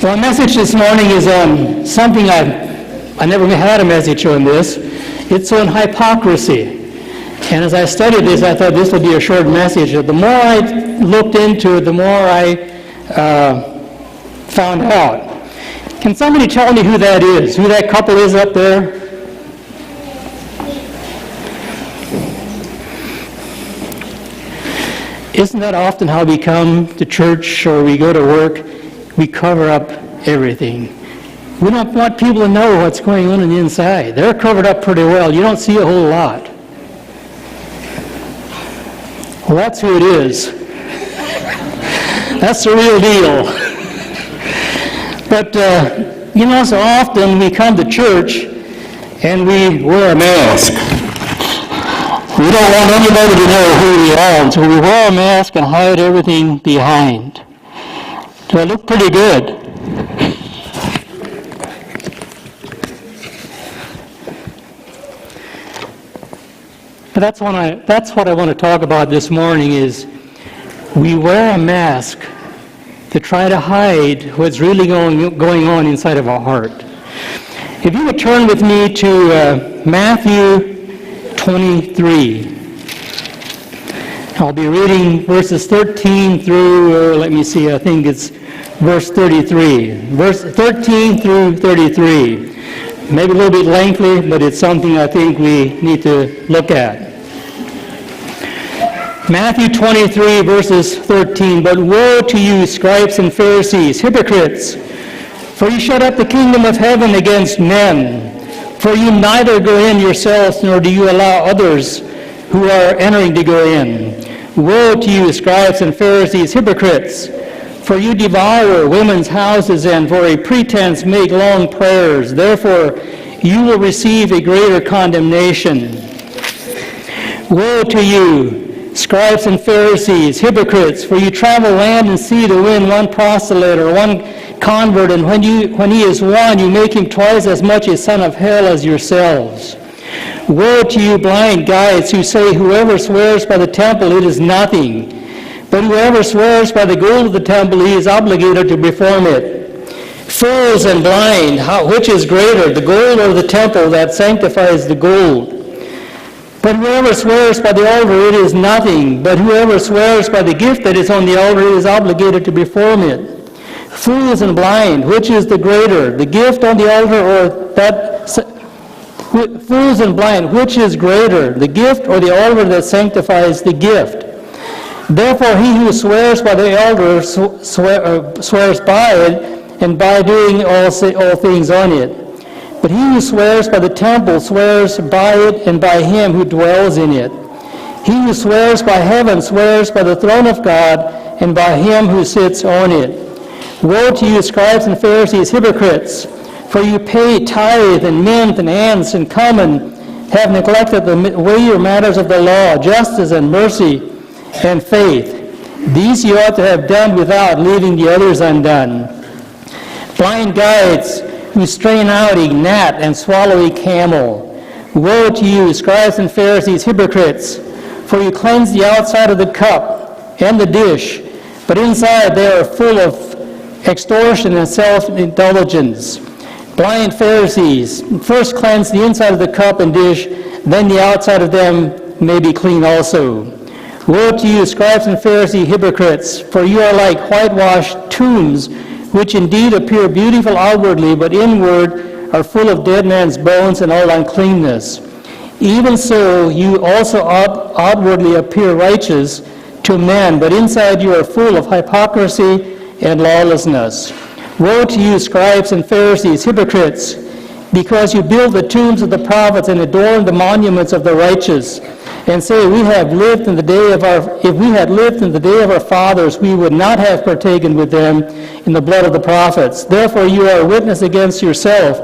Well, my message this morning is on something I never had a message on this. It's on hypocrisy. And as I studied this, I thought this would be a short message. The more I looked into it, the more I found out. Can somebody tell me who that is? Who that couple is up there? Isn't that often how we come to church or we go to work? We cover up everything. We don't want people to know what's going on the inside. They're covered up pretty well. You don't see a whole lot. Well, that's who it is. That's the real deal. But, so often we come to church and we wear a mask. We don't want anybody to know who we are, so we wear a mask and hide everything behind. Do I look pretty good? But that's what I want to talk about this morning is we wear a mask to try to hide what's really going on inside of our heart. If you would turn with me to Matthew 23. I'll be reading verses 13 through, I think it's verse 33. Verse 13 through 33. Maybe a little bit lengthy, but it's something I think we need to look at. Matthew 23, verses 13. But woe to you, scribes and Pharisees, hypocrites! For you shut up the kingdom of heaven against men. For you neither go in yourselves, nor do you allow others who are entering to go in. Woe to you, scribes and Pharisees, hypocrites! For you devour women's houses, and for a pretense make long prayers. Therefore you will receive a greater condemnation. Woe to you, scribes and Pharisees, hypocrites! For you travel land and sea to win one proselyte or one convert, and when he is won, you make him twice as much a son of hell as yourselves. Woe to you, blind guides, who say, whoever swears by the temple, it is nothing. But whoever swears by the gold of the temple, he is obligated to perform it. Fools and blind, which is greater, the gold or the temple that sanctifies the gold? But whoever swears by the altar, it is nothing. But whoever swears by the gift that is on the altar, is obligated to perform it. Fools and blind, which is the greater, the gift on the altar or that... Fools and blind, which is greater, the gift or the altar that sanctifies the gift? Therefore he who swears by the altar swears by it, and by doing all things on it. But he who swears by the temple swears by it and by him who dwells in it. He who swears by heaven swears by the throne of God and by him who sits on it. Woe to you, scribes and Pharisees, hypocrites! For you pay tithe and mint and ants and come and have neglected the weightier matters of the law, justice and mercy and faith. These you ought to have done without, leaving the others undone. Blind guides who strain out a gnat and swallow a camel. Woe to you, scribes and Pharisees, hypocrites! For you cleanse the outside of the cup and the dish, but inside they are full of extortion and self-indulgence. Blind Pharisees, first cleanse the inside of the cup and dish, then the outside of them may be clean also. Woe to you, scribes and Pharisees, hypocrites! For you are like whitewashed tombs, which indeed appear beautiful outwardly, but inward are full of dead men's bones and all uncleanness. Even so, you also outwardly appear righteous to men, but inside you are full of hypocrisy and lawlessness. Woe to you, scribes and Pharisees, hypocrites! Because you build the tombs of the prophets and adorn the monuments of the righteous, and say, if we had lived in the day of our fathers, we would not have partaken with them in the blood of the prophets. Therefore you are a witness against yourself,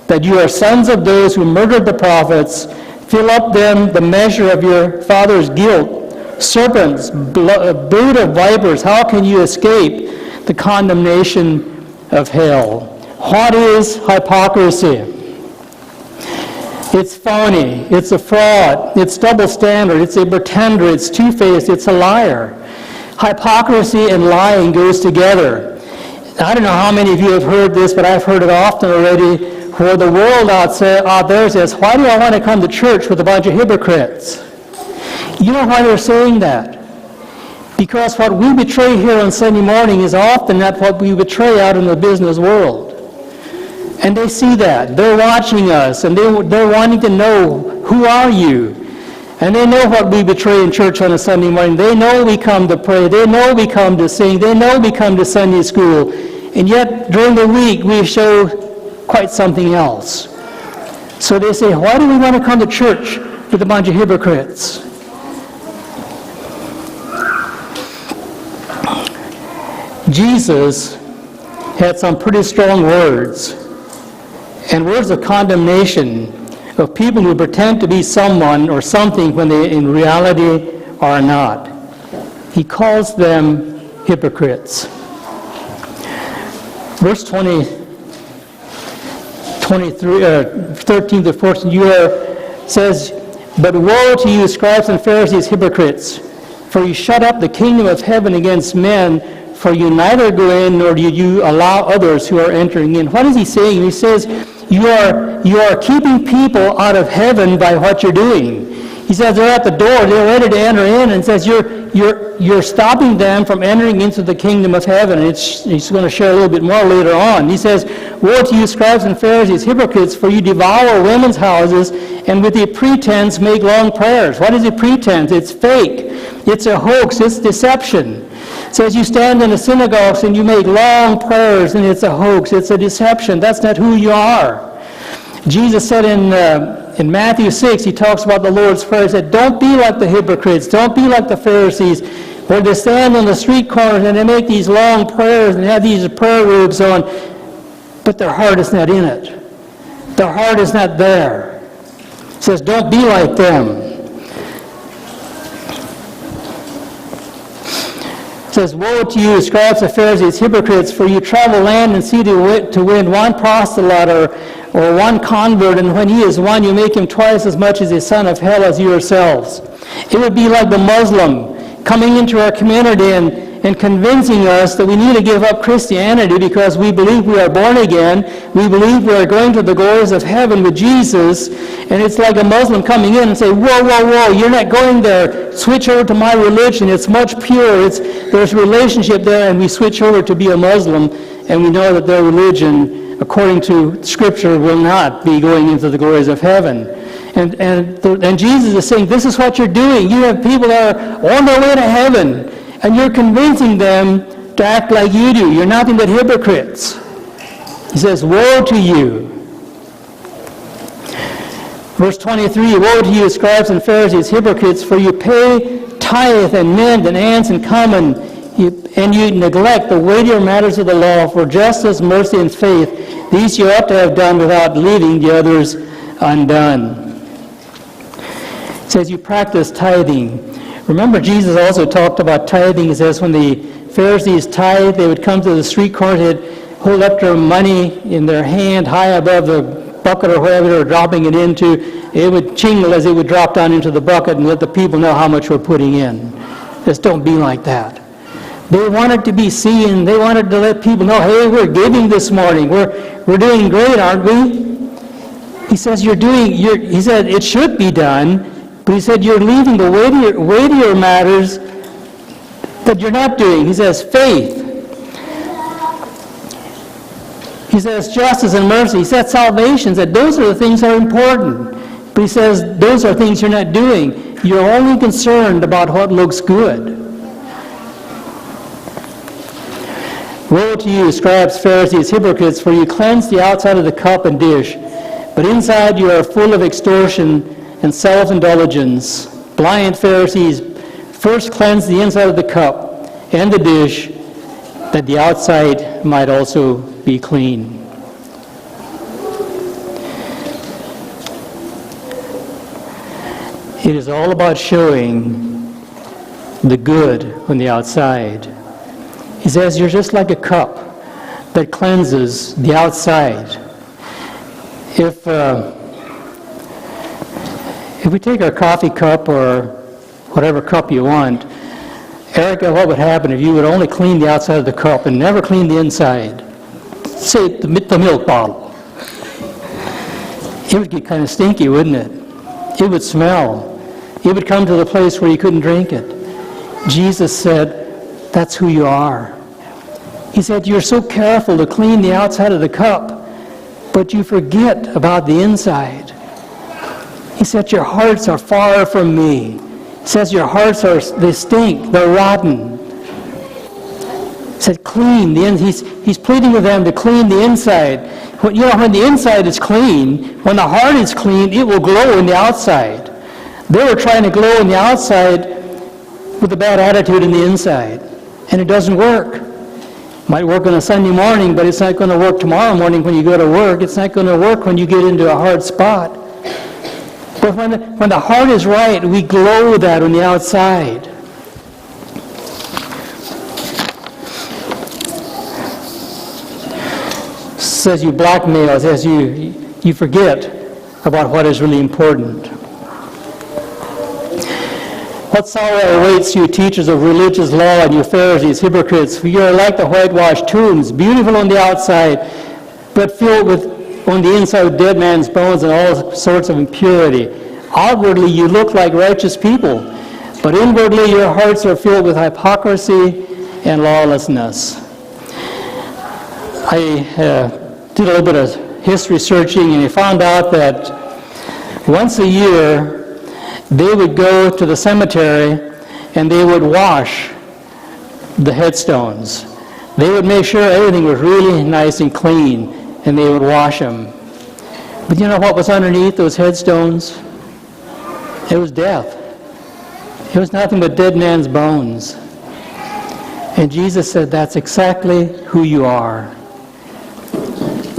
that you are sons of those who murdered the prophets. Fill up then the measure of your father's guilt. Serpents, brood of vipers, how can you escape the condemnation of hell? What is hypocrisy? It's phony, it's a fraud, it's double standard, it's a pretender, it's two-faced, it's a liar. Hypocrisy and lying goes together. I don't know how many of you have heard this, but I've heard it often already, where the world out there says, why do I want to come to church with a bunch of hypocrites? You know why they're saying that? Because what we betray here on Sunday morning is often not what we betray out in the business world. And they see that. They're watching us, and they're wanting to know, who are you? And they know what we betray in church on a Sunday morning. They know we come to pray. They know we come to sing. They know we come to Sunday school. And yet, during the week, we show quite something else. So they say, why do we want to come to church with a bunch of hypocrites? Jesus had some pretty strong words, and words of condemnation of people who pretend to be someone or something when they in reality are not. He calls them hypocrites. Verse 13 to 14 says, but woe to you, scribes and Pharisees, hypocrites, for you shut up the kingdom of heaven against men, for you neither go in nor do you allow others who are entering in. What is he saying? He says, you are keeping people out of heaven by what you're doing. He says they're at the door, they're ready to enter in, and says you're stopping them from entering into the kingdom of heaven. And he's going to share a little bit more later on. He says, woe to you, scribes and Pharisees, hypocrites, for you devour women's houses, and with a pretense make long prayers. What is a pretense? It's fake. It's a hoax. It's deception. It says you stand in the synagogues and you make long prayers, and it's a hoax. It's a deception. That's not who you are. Jesus said in Matthew 6, he talks about the Lord's Prayer. He said, don't be like the hypocrites. Don't be like the Pharisees, where they stand on the street corners and they make these long prayers and have these prayer robes on, but their heart is not in it. Their heart is not there. He says, don't be like them. It says, woe to you, scribes and Pharisees, hypocrites, for you travel land and sea to win one proselyte or one convert, and when he is one, you make him twice as much as a son of hell as yourselves. It would be like the Muslim coming into our community and convincing us that we need to give up Christianity because we believe we are born again, we believe we are going to the glories of heaven with Jesus, and it's like a Muslim coming in and say, whoa, you're not going there, switch over to my religion, it's much purer, there's relationship there, and we switch over to be a Muslim, and we know that their religion, according to Scripture, will not be going into the glories of heaven. And Jesus is saying, this is what you're doing. You have people that are on their way to heaven, and you're convincing them to act like you do. You're nothing but hypocrites. He says, woe to you. Verse 23, woe to you, scribes and Pharisees, hypocrites, for you pay tithe and mint and ants and cumin, and you neglect the weightier matters of the law, for justice, mercy, and faith. These you ought to have done without leaving the others undone. It says you practice tithing. Remember, Jesus also talked about tithing. He says when the Pharisees tithe, they would come to the street corner, they'd hold up their money in their hand high above the bucket or wherever they were dropping it into. It would jingle as it would drop down into the bucket and let the people know how much we're putting in. Just don't be like that. They wanted to be seen. They wanted to let people know, hey, we're giving this morning. We're doing great, aren't we? He says he said it should be done, but he said you're leaving the weightier matters that you're not doing. He says faith. He says justice and mercy. He said salvation. He said those are the things that are important. But he says those are things you're not doing. You're only concerned about what looks good. Woe to you, scribes, Pharisees, hypocrites, for you cleanse the outside of the cup and dish, but inside you are full of extortion and self-indulgence. Blind Pharisees, first cleanse the inside of the cup and the dish, that the outside might also be clean. It is all about showing the good on the outside. He says you're just like a cup that cleanses the outside. If we take our coffee cup or whatever cup you want, Erica, what would happen if you would only clean the outside of the cup and never clean the inside? Say the milk bottle. It would get kind of stinky, wouldn't it? It would smell. It would come to the place where you couldn't drink it. Jesus said, that's who you are. He said, you're so careful to clean the outside of the cup, but you forget about the inside. He said, your hearts are far from me. He says, your hearts they stink, they're rotten. He said, clean the He's pleading with them to clean the inside. When the inside is clean, when the heart is clean, it will glow in the outside. They were trying to glow in the outside with a bad attitude in the inside, and it doesn't work. Might work on a Sunday morning, but it's not going to work tomorrow morning when you go to work. It's not going to work when you get into a hard spot. But when the heart is right, we glow with that on the outside. Says you blackmail, says you forget about what is really important. What sorrow awaits you, teachers of religious law, and you Pharisees, hypocrites, for you are like the whitewashed tombs, beautiful on the outside, but filled on the inside with dead man's bones and all sorts of impurity. Outwardly you look like righteous people, but inwardly your hearts are filled with hypocrisy and lawlessness. I did a little bit of history searching, and I found out that once a year they would go to the cemetery and they would wash the headstones. They would make sure everything was really nice and clean, and they would wash them. But you know what was underneath those headstones? It was death. It was nothing but dead man's bones. And Jesus said, that's exactly who you are.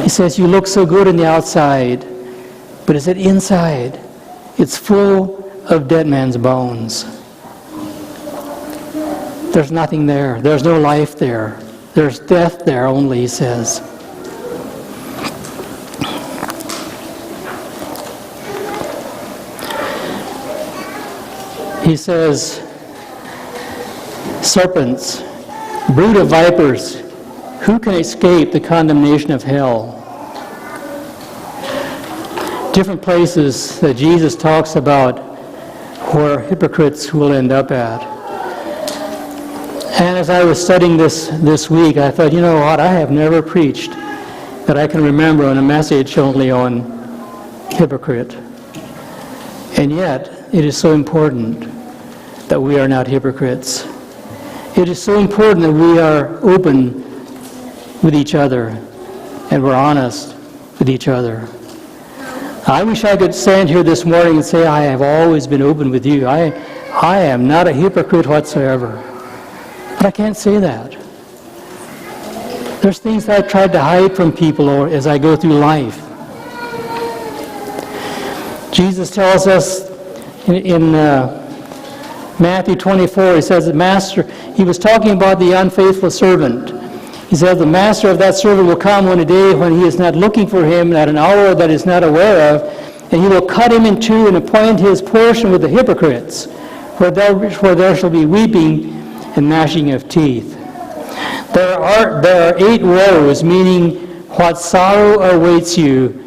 He says, you look so good on the outside, but it's inside. It's full of dead man's bones. There's nothing there. There's no life there. There's death there only, he says. He says, serpents, brood of vipers, who can escape the condemnation of hell? Different places that Jesus talks about where hypocrites will end up at. And as I was studying this week, I thought, you know what, I have never preached that I can remember on a message only on hypocrite. And yet, it is so important that we are not hypocrites. It is so important that we are open with each other and we're honest with each other. I wish I could stand here this morning and say I have always been open with you. I am not a hypocrite whatsoever. But I can't say that. There's things that I've tried to hide from people as I go through life. Jesus tells us in Matthew 24, he says, he was talking about the unfaithful servant. He said, the master of that servant will come on a day when he is not looking for him, at an hour that is not aware of, and he will cut him in two and appoint his portion with the hypocrites, where there shall be weeping and gnashing of teeth. There are 8 woes, meaning what sorrow awaits you,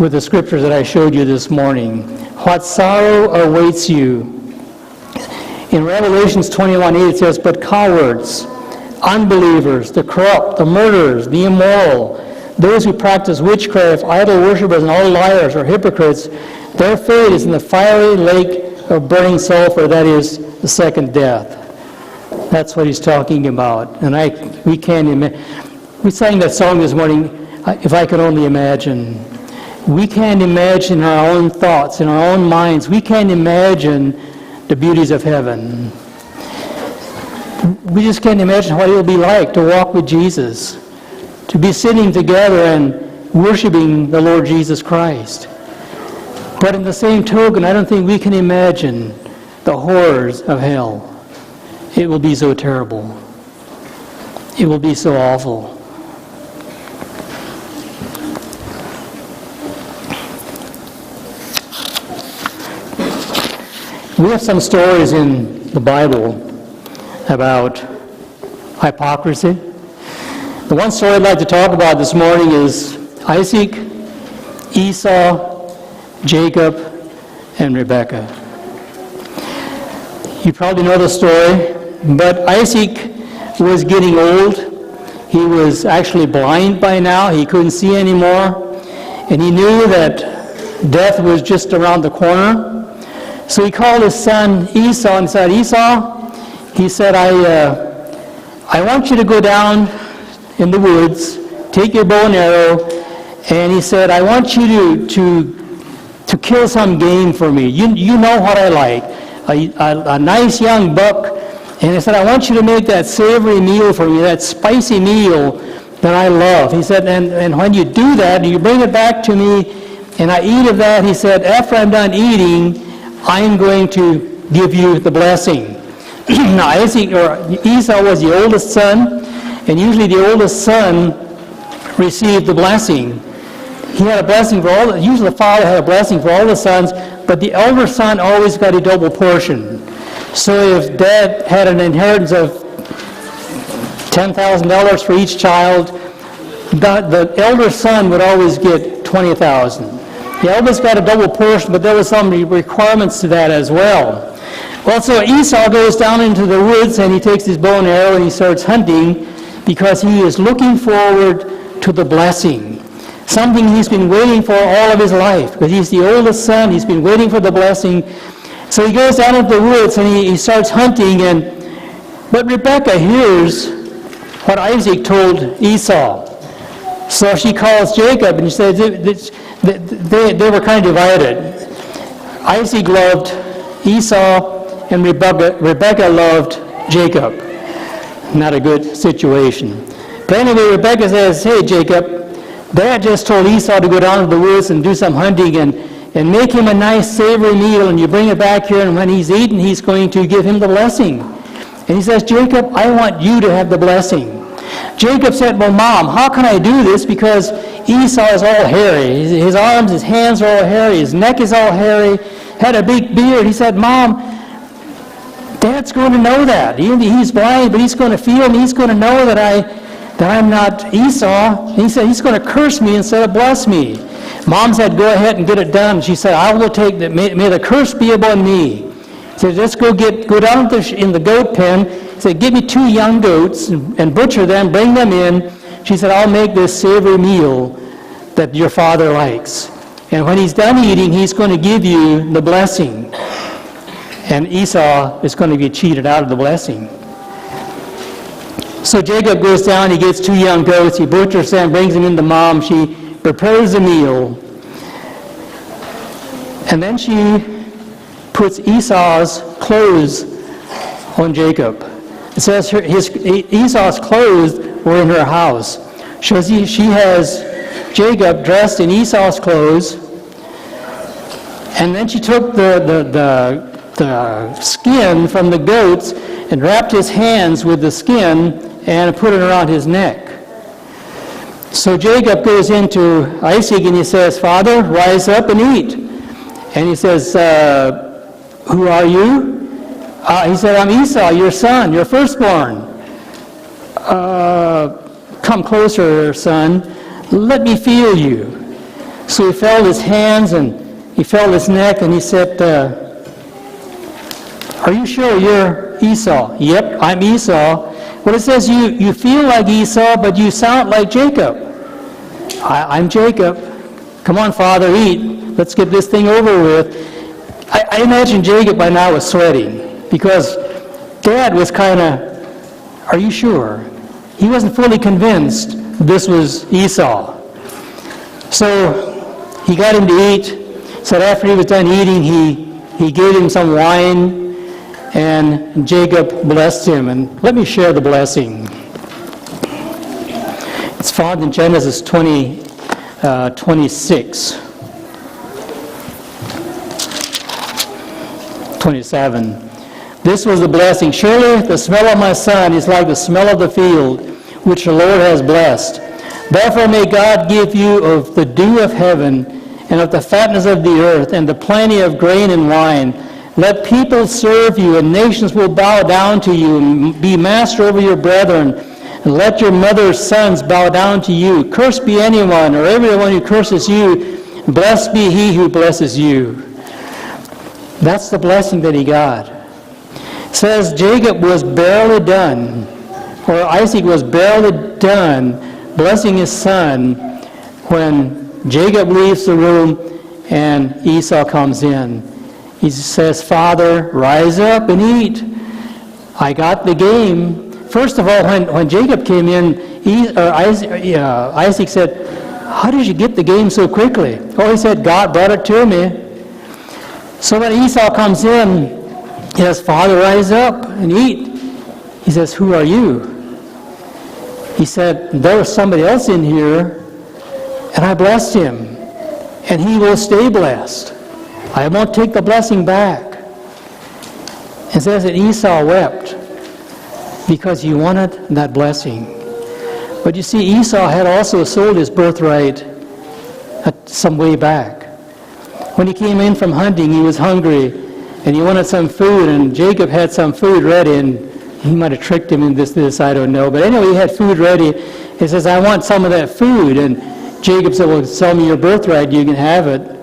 with the scriptures that I showed you this morning. What sorrow awaits you. In Revelations 21:8 it says, but cowards, unbelievers, the corrupt, the murderers, the immoral, those who practice witchcraft, idol worshippers, and all liars or hypocrites, their fate is in the fiery lake of burning sulfur, that is the second death. That's what he's talking about. And we can't imagine. We sang that song this morning, If I Could Only Imagine. We can't imagine in our own thoughts, in our own minds. We can't imagine the beauties of heaven. We just can't imagine what it will be like to walk with Jesus, to be sitting together and worshiping the Lord Jesus Christ. But in the same token, I don't think we can imagine the horrors of hell. It will be so terrible. It will be so awful. We have some stories in the Bible about hypocrisy. The one story I'd like to talk about this morning is Isaac, Esau, Jacob, and Rebekah. You probably know the story, but Isaac was getting old. He was actually blind by now. He couldn't see anymore. And he knew that death was just around the corner. So he called his son Esau and said, Esau, he said, I want you to go down in the woods, take your bow and arrow, and he said, I want you to kill some game for me. You know what I like, a nice young buck. And he said, I want you to make that savory meal for me, that spicy meal that I love. He said, and when you do that, you bring it back to me, and I eat of that, he said, after I'm done eating, I'm going to give you the blessing. Now, Isaac, or Esau was the oldest son, and usually the oldest son received the blessing. He had a blessing for all, usually the father had a blessing for all the sons, but the elder son always got a double portion. So if dad had an inheritance of $10,000 for each child, the elder son would always get $20,000. The eldest got a double portion, but there were some requirements to that as well. Well, so Esau goes down into the woods and he takes his bow and arrow and he starts hunting because he is looking forward to the blessing. Something he's been waiting for all of his life, because he's the oldest son, he's been waiting for the blessing. So he goes down into the woods and he starts hunting, but Rebekah hears what Isaac told Esau. So she calls Jacob and she says they were kind of divided. Isaac loved Esau and Rebekah loved Jacob. Not a good situation. But anyway, Rebekah says, hey Jacob, Dad just told Esau to go down to the woods and do some hunting and make him a nice savory meal, and you bring it back here, and when he's eaten, he's going to give him the blessing. And he says, Jacob, I want you to have the blessing. Jacob said, well, Mom, how can I do this? Because Esau is all hairy. His arms, his hands are all hairy. His neck is all hairy. Had a big beard. He said, Mom, Dad's going to know that. He's blind, but he's going to feel, and he's going to know that I'm not Esau. And he said, he's going to curse me instead of bless me. Mom said, go ahead and get it done. She said, I will take that. May the curse be upon me. He said, let's go down in the goat pen. He said, give me 2 young goats and butcher them, bring them in. She said, I'll make this savory meal that your father likes. And when he's done eating, he's going to give you the blessing. And Esau is going to get cheated out of the blessing. So Jacob goes down, he gets 2 young goats, he butchers them, brings them into Mom. She prepares the meal, and then she puts Esau's clothes on Jacob. It says Esau's clothes were in her house. So she has Jacob dressed in Esau's clothes, and then she took the skin from the goats and wrapped his hands with the skin and put it around his neck. So Jacob goes into Isaac and he says, Father, rise up and eat. And he says, who are you? He said, I'm Esau, your son, your firstborn. Come closer, son. Let me feel you. So he felt his hands and he felt his neck and he said, are you sure you're Esau? Yep, I'm Esau. Well, it says you feel like Esau, but you sound like Jacob. I'm Jacob. Come on, Father, eat. Let's get this thing over with. I imagine Jacob by now was sweating because Dad was kind of, are you sure? He wasn't fully convinced this was Esau. So he got him to eat. So after he was done eating, he gave him some wine, and Jacob blessed him. And let me share the blessing. It's found in Genesis 26, 27. This was the blessing. Surely the smell of my son is like the smell of the field, which the Lord has blessed. Therefore may God give you of the dew of heaven, and of the fatness of the earth, and the plenty of grain and wine, Let people serve you, and nations will bow down to you, and be master over your brethren. And let your mother's sons bow down to you. Cursed be anyone, or everyone who curses you. Blessed be he who blesses you. That's the blessing that he got. It says Jacob was barely done, or Isaac was barely done blessing his son when Jacob leaves the room and Esau comes in. He says, Father, rise up and eat. I got the game. First of all, when Jacob came in, Isaac said, how did you get the game so quickly? Oh, he said, God brought it to me. So when Esau comes in, he says, Father, rise up and eat. He says, who are you? He said, there was somebody else in here, and I blessed him, and he will stay blessed. I won't take the blessing back. It says that Esau wept because he wanted that blessing. But you see, Esau had also sold his birthright some way back. When he came in from hunting, he was hungry, and he wanted some food, and Jacob had some food ready, and he might have tricked him in this, I don't know. But anyway, he had food ready. He says, I want some of that food. And Jacob said, well, sell me your birthright, you can have it.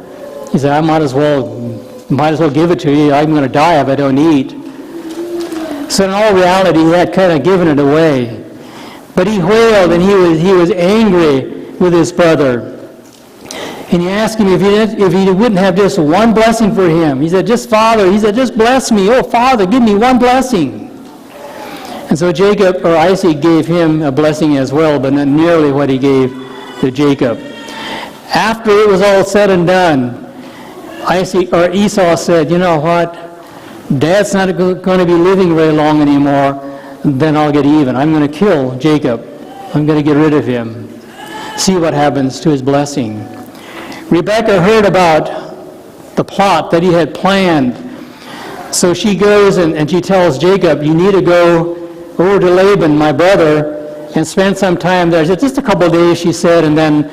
He said, I might as well give it to you. I'm going to die if I don't eat. So in all reality, he had kind of given it away. But he wailed, and he was angry with his brother. And he asked him if he wouldn't have just one blessing for him. He said, just bless me. Oh, Father, give me one blessing. And so Isaac gave him a blessing as well, but not nearly what he gave to Jacob. After it was all said and done, Esau said, you know what? Dad's not going to be living very long anymore. Then I'll get even. I'm going to kill Jacob. I'm going to get rid of him. See what happens to his blessing. Rebekah heard about the plot that he had planned. So she goes and she tells Jacob, you need to go over to Laban, my brother, and spend some time there. Just a couple of days, she said, and then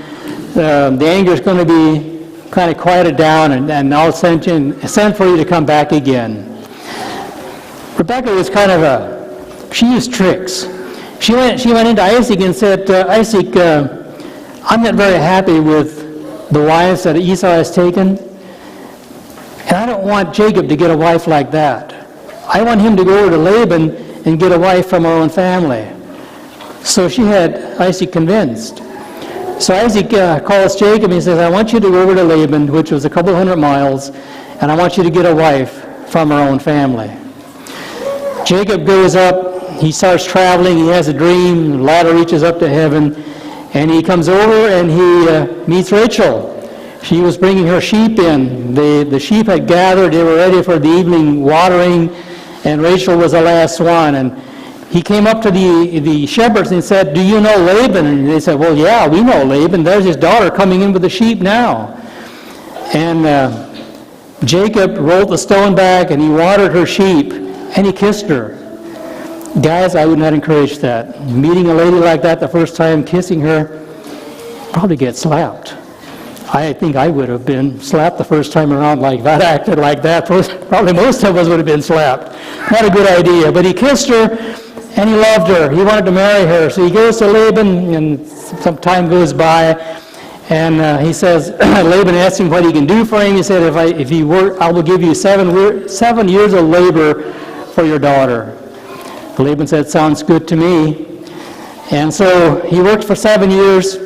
the anger is going to be kind of quieted down, and I'll send for you to come back again. Rebekah was she used tricks. She went into Isaac and said, Isaac, I'm not very happy with the wives that Esau has taken, and I don't want Jacob to get a wife like that. I want him to go over to Laban and get a wife from our own family. So she had Isaac convinced. So Isaac calls Jacob and he says, I want you to go over to Laban, which was a couple hundred miles, and I want you to get a wife from our own family. Jacob goes up, he starts traveling, he has a dream, the ladder reaches up to heaven, and he comes over and he meets Rachel. She was bringing her sheep in. The sheep had gathered, they were ready for the evening watering, and Rachel was the last one. And he came up to the shepherds and said, do you know Laban? And they said, well, yeah, we know Laban. There's his daughter coming in with the sheep now. And Jacob rolled the stone back and he watered her sheep and he kissed her. Guys, I would not encourage that. Meeting a lady like that the first time, kissing her, probably get slapped. I think I would have been slapped the first time around like that, acted like that. Probably most of us would have been slapped. Not a good idea. But he kissed her, and he loved her. He wanted to marry her. So he goes to Laban, and some time goes by, and he says, Laban asked him what he can do for him. He said, if you work, I will give you 7 years of labor for your daughter. Laban said, sounds good to me. And so he worked for 7 years.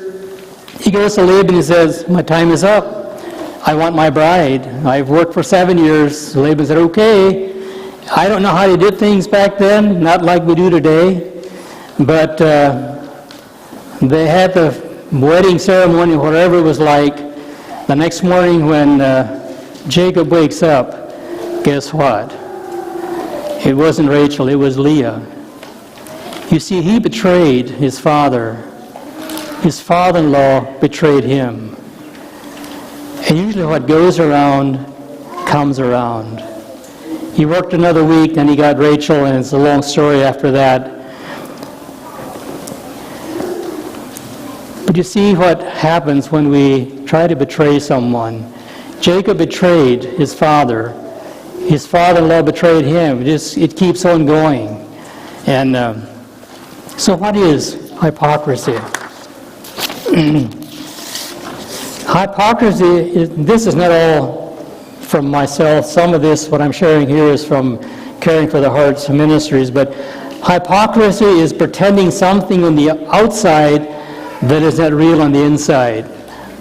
He goes to Laban and he says, my time is up. I want my bride. I've worked for 7 years. Laban said, okay. I don't know how they did things back then, not like we do today. But they had the wedding ceremony, whatever it was like. The next morning when Jacob wakes up, guess what? It wasn't Rachel, it was Leah. You see, he betrayed his father. His father-in-law betrayed him. And usually what goes around comes around. He worked another week, then he got Rachel, and it's a long story after that. But you see what happens when we try to betray someone. Jacob betrayed his father. His father-in-law betrayed him. It keeps on going. And so what is hypocrisy? Hypocrisy, this is not all from myself. Some of this, what I'm sharing here, is from Caring for the Hearts Ministries. But hypocrisy is pretending something on the outside that is not real on the inside.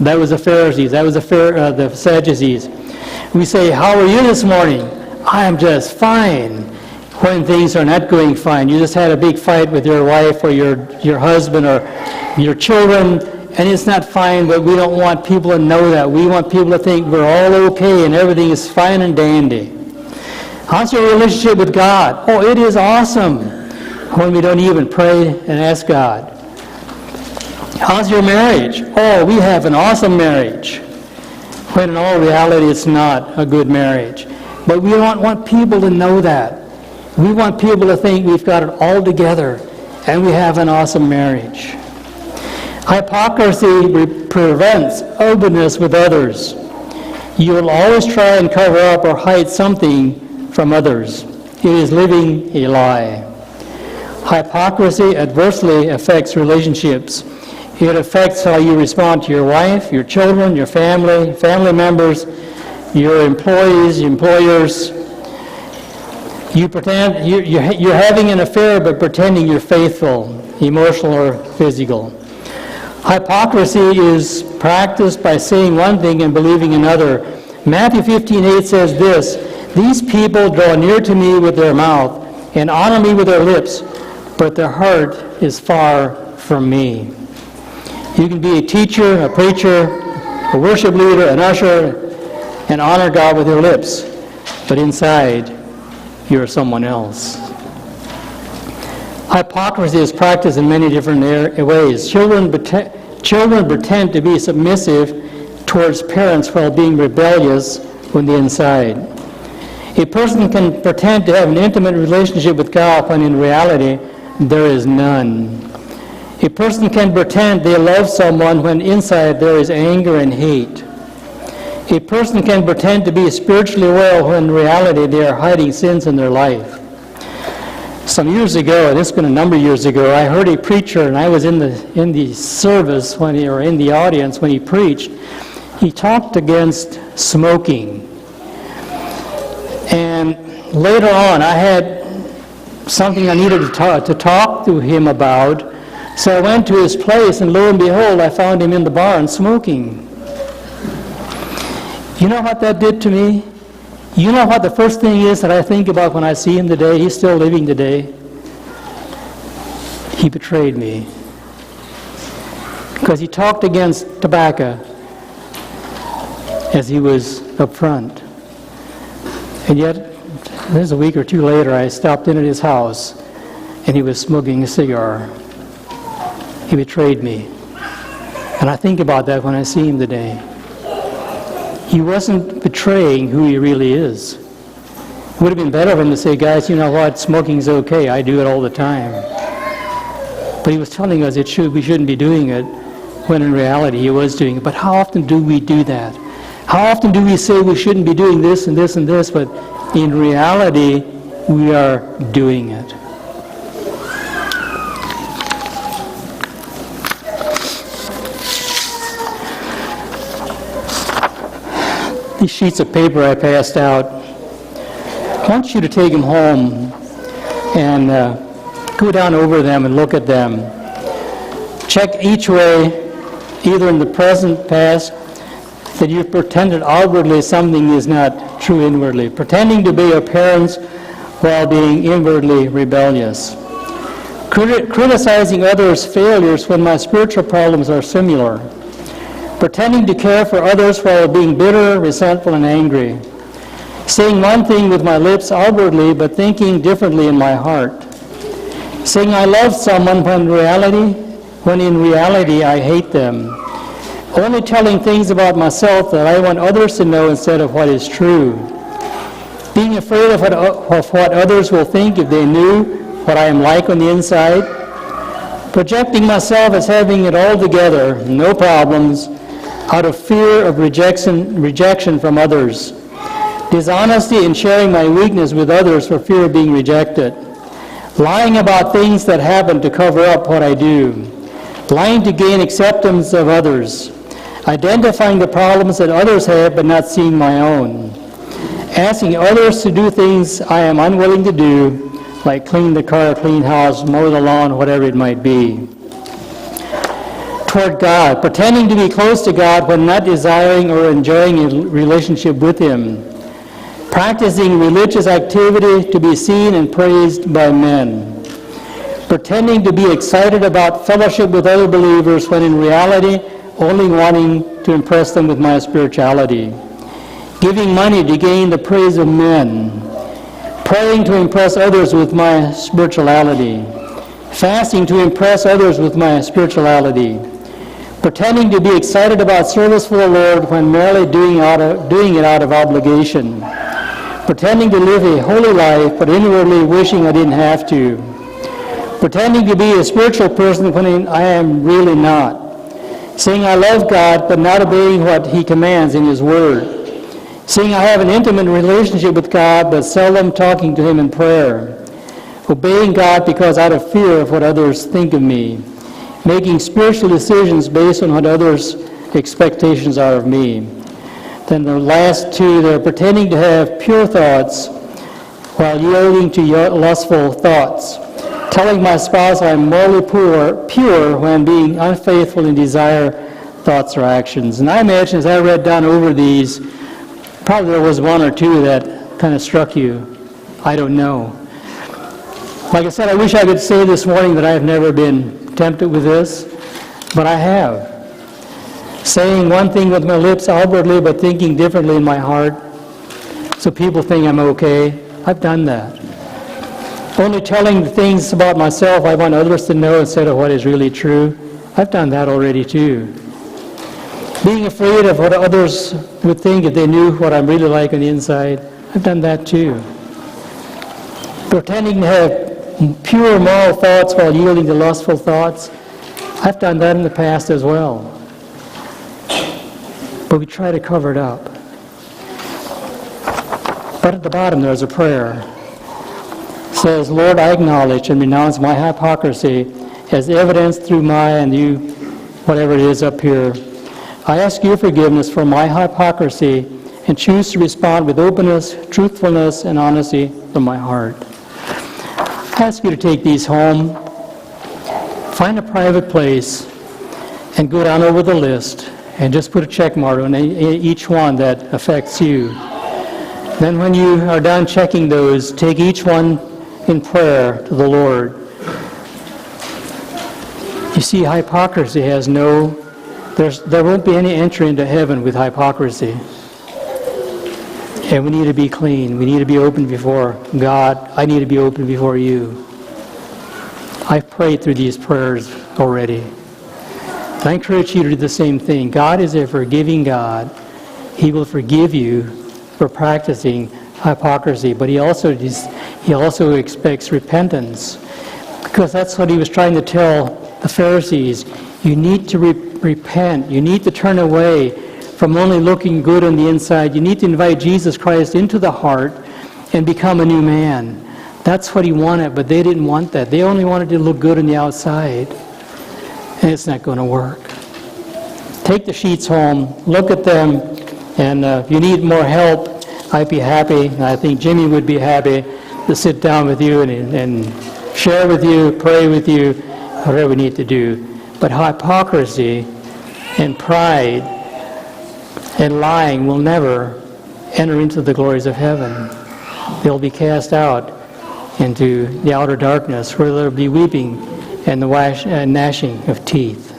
That was the Pharisees. That was the Sadducees. We say, how are you this morning? I am just fine. When things are not going fine. You just had a big fight with your wife or your husband or your children, and it's not fine, but we don't want people to know that. We want people to think we're all okay and everything is fine and dandy. How's your relationship with God? Oh, it is awesome when we don't even pray and ask God. How's your marriage? Oh, we have an awesome marriage. When in all reality, it's not a good marriage. But we don't want people to know that. We want people to think we've got it all together and we have an awesome marriage. Hypocrisy prevents openness with others. You will always try and cover up or hide something from others. It is living a lie. Hypocrisy adversely affects relationships. It affects how you respond to your wife, your children, your family members, your employees, employers. You pretend you're having an affair, but pretending you're faithful, emotional or physical. Hypocrisy is practiced by saying one thing and believing another. Matthew 15:8 says this, "These people draw near to me with their mouth and honor me with their lips, but their heart is far from me." You can be a teacher, a preacher, a worship leader, an usher, and honor God with your lips, but inside, you're someone else. Hypocrisy is practiced in many different ways. Children pretend to be submissive towards parents while being rebellious on the inside. A person can pretend to have an intimate relationship with God when in reality there is none. A person can pretend they love someone when inside there is anger and hate. A person can pretend to be spiritually well when in reality they are hiding sins in their life. Some years ago, and it's been a number of years ago, I heard a preacher, and I was in the service or in the audience when he preached. He talked against smoking. And later on, I had something I needed to talk to him about. So I went to his place, and lo and behold, I found him in the barn smoking. You know what that did to me? You know what the first thing is that I think about when I see him today? He's still living today. He betrayed me. Because he talked against tobacco as he was up front. And yet, there's a week or two later, I stopped in at his house, and he was smoking a cigar. He betrayed me. And I think about that when I see him today. He wasn't betraying who he really is. It would have been better for him to say, guys, you know what, smoking's okay, I do it all the time. But he was telling us we shouldn't be doing it, when in reality he was doing it. But how often do we do that? How often do we say we shouldn't be doing this and this and this, but in reality we are doing it? These sheets of paper I passed out, I want you to take them home and go down over them and look at them. Check each way, either in the present, past, that you've pretended outwardly something is not true inwardly. Pretending to be your parents while being inwardly rebellious. Criticizing others' failures when my spiritual problems are similar. Pretending to care for others while being bitter, resentful, and angry. Saying one thing with my lips outwardly, but thinking differently in my heart. Saying I love someone when in reality I hate them. Only telling things about myself that I want others to know instead of what is true. Being afraid of what others will think if they knew what I am like on the inside. Projecting myself as having it all together, no problems, out of fear of rejection from others. dishonesty in sharing my weakness with others for fear of being rejected, lying about things that happen to cover up what I do, lying to gain acceptance of others, identifying the problems that others have but not seeing my own, asking others to do things I am unwilling to do, like clean the car, clean house, mow the lawn, whatever it might be. Toward God, pretending to be close to God when not desiring or enjoying a relationship with Him, practicing religious activity to be seen and praised by men, pretending to be excited about fellowship with other believers when in reality only wanting to impress them with my spirituality, giving money to gain the praise of men, praying to impress others with my spirituality, fasting to impress others with my spirituality, pretending to be excited about service for the Lord when merely doing it out of obligation, pretending to live a holy life but inwardly wishing I didn't have to, pretending to be a spiritual person when I am really not, saying I love God but not obeying what He commands in His Word, saying I have an intimate relationship with God but seldom talking to Him in prayer, obeying God because out of fear of what others think of me, making spiritual decisions based on what others' expectations are of me. Then the last two, they're pretending to have pure thoughts while yielding to lustful thoughts, telling my spouse I'm morally pure when being unfaithful in desire, thoughts, or actions. And I imagine as I read down over these, probably there was one or two that kind of struck you. I don't know. Like I said, I wish I could say this morning that I have never been tempted with this, but I have. Saying one thing with my lips outwardly, but thinking differently in my heart, so people think I'm okay. I've done that. Only telling things about myself I want others to know instead of what is really true. I've done that already too. Being afraid of what others would think if they knew what I'm really like on the inside. I've done that too. Pretending to have pure moral thoughts while yielding to lustful thoughts. I've done that in the past as well. But we try to cover it up. But at the bottom there's a prayer. It says, Lord, I acknowledge and renounce my hypocrisy as evidenced through my and you, whatever it is up here. I ask your forgiveness for my hypocrisy and choose to respond with openness, truthfulness, and honesty from my heart. I ask you to take these home, find a private place, and go down over the list and just put a check mark on each one that affects you. Then when you are done checking those, take each one in prayer to the Lord. You see, hypocrisy has there won't be any entry into heaven with hypocrisy. And we need to be clean. We need to be open before God. I need to be open before you. I've prayed through these prayers already. I encourage you to do the same thing. God is a forgiving God. He will forgive you for practicing hypocrisy, but He also expects repentance, because that's what He was trying to tell the Pharisees. You need to repent. You need to turn away from only looking good on the inside. You need to invite Jesus Christ into the heart and become a new man. That's what He wanted, but they didn't want that. They only wanted to look good on the outside, and it's not going to work. Take the sheets home, look at them, and if you need more help, I'd be happy, and I think Jimmy would be happy to sit down with you and share with you, pray with you, whatever we need to do. But hypocrisy and pride and lying will never enter into the glories of heaven. They'll be cast out into the outer darkness, where there'll be weeping and the gnashing of teeth.